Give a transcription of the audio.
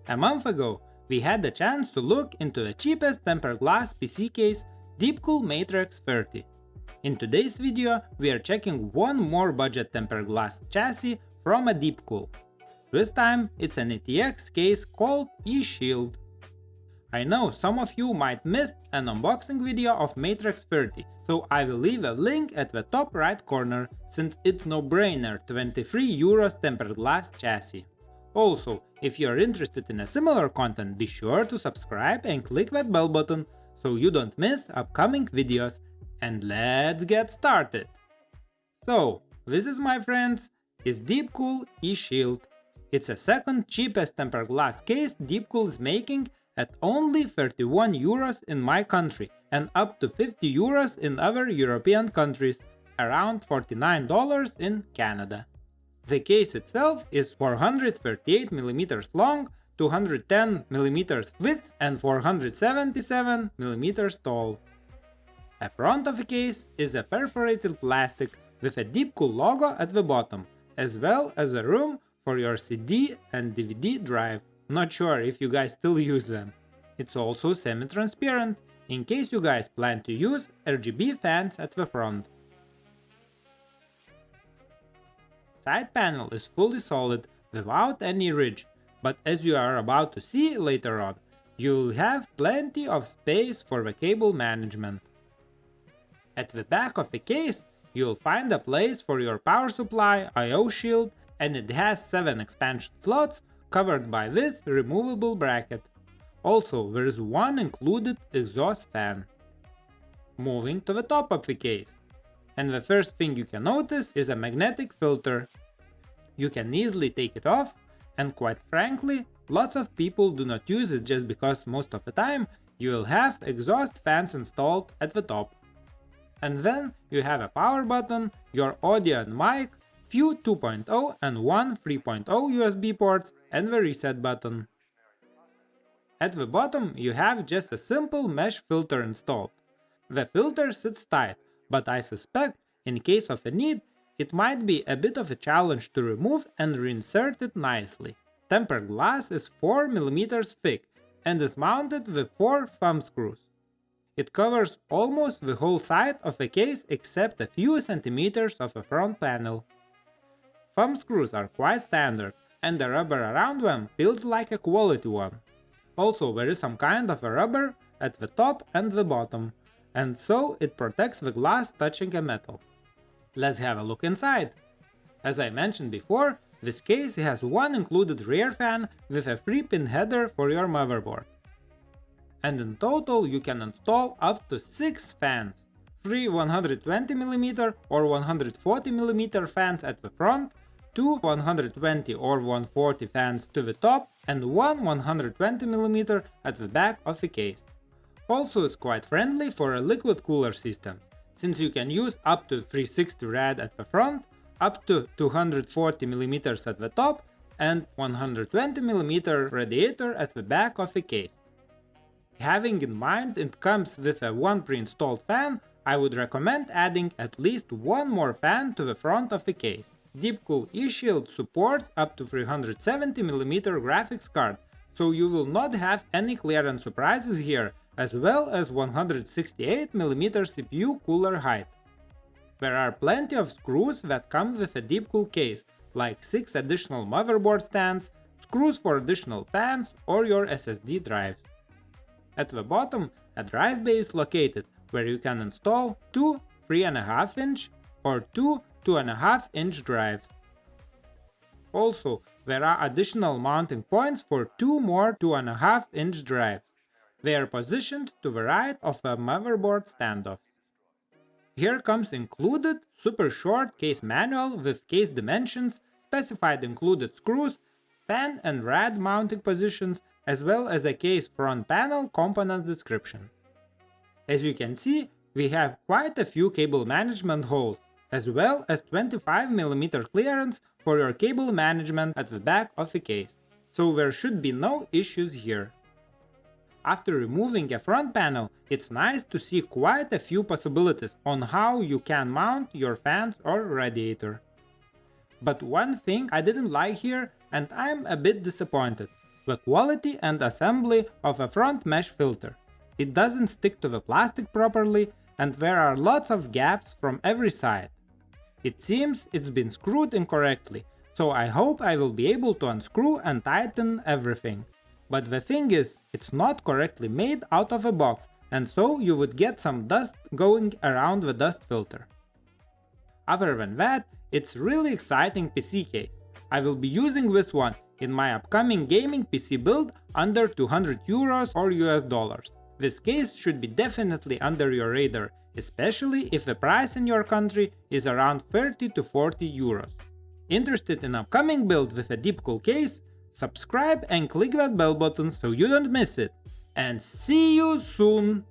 A month ago, we had the chance to look into the cheapest tempered glass PC case, Deepcool Matrix 30. In today's video, we are checking one more budget tempered glass chassis from a Deepcool. This time, it's an ATX case called eShield. I know some of you might miss an unboxing video of Matrix 30, so I will leave a link at the top right corner, since it's no-brainer 23 euros tempered glass chassis. Also, if you are interested in a similar content, be sure to subscribe and click that bell button so you don't miss upcoming videos. And let's get started! So, this is, my friends, is Deepcool eShield. It's the second cheapest tempered glass case Deepcool is making at only 31 euros in my country and up to 50 euros in other European countries, around $49 in Canada. The case itself is 438mm long, 210mm width and 477mm tall. The front of the case is a perforated plastic with a Deepcool logo at the bottom, as well as a room for your CD and DVD drive. Not sure if you guys still use them. It's also semi-transparent, in case you guys plan to use RGB fans at the front. Side panel is fully solid, without any ridge, but as you are about to see later on, you'll have plenty of space for the cable management. At the back of the case, you'll find a place for your power supply I/O shield, and it has 7 expansion slots covered by this removable bracket. Also, there is one included exhaust fan. Moving to the top of the case. And the first thing you can notice is a magnetic filter. You can easily take it off, and quite frankly, lots of people do not use it just because most of the time you will have exhaust fans installed at the top. And then you have a power button, your audio and mic, few 2.0 and one 3.0 USB ports, and the reset button. At the bottom you have just a simple mesh filter installed. The filter sits tight, but I suspect, in case of a need, it might be a bit of a challenge to remove and reinsert it nicely. Tempered glass is 4mm thick and is mounted with 4 thumb screws. It covers almost the whole side of the case except a few centimeters of the front panel. Thumb screws are quite standard, and the rubber around them feels like a quality one. Also, there is some kind of a rubber at the top and the bottom, and so it protects the glass touching a metal. Let's have a look inside. As I mentioned before, this case has one included rear fan with a 3-pin header for your motherboard. And in total you can install up to 6 fans, 3 120mm or 140mm fans at the front, 2 120 or 140 fans to the top, and 1 120mm at the back of the case. Also, it's quite friendly for a liquid cooler system, since you can use up to 360 rad at the front, up to 240mm at the top, and 120mm radiator at the back of the case. Having in mind it comes with a one pre-installed fan, I would recommend adding at least one more fan to the front of the case. Deepcool eShield supports up to 370mm graphics card, so you will not have any clearance surprises here, as well as 168mm CPU cooler height. There are plenty of screws that come with a Deepcool case, like 6 additional motherboard stands, screws for additional fans or your SSD drives. At the bottom, a drive bay is located, where you can install 2 3.5-inch or 2 2.5-inch drives. Also, there are additional mounting points for 2 more 2.5-inch drives. They are positioned to the right of the motherboard standoffs. Here comes included super short case manual with case dimensions, specified included screws, fan and rad mounting positions, as well as a case front panel components description. As you can see, we have quite a few cable management holes, as well as 25mm clearance for your cable management at the back of the case, so there should be no issues here. After removing a front panel, it's nice to see quite a few possibilities on how you can mount your fans or radiator. But one thing I didn't like here, and I'm a bit disappointed, the quality and assembly of a front mesh filter. It doesn't stick to the plastic properly, and there are lots of gaps from every side. It seems it's been screwed incorrectly, so I hope I will be able to unscrew and tighten everything. But the thing is, it's not correctly made out of a box, and so you would get some dust going around the dust filter. Other than that, it's really exciting PC case. I will be using this one in my upcoming gaming PC build under 200 euros or US dollars. This case should be definitely under your radar, especially if the price in your country is around 30 to 40 euros. Interested in upcoming build with a Deepcool case? Subscribe and click that bell button so you don't miss it. And see you soon!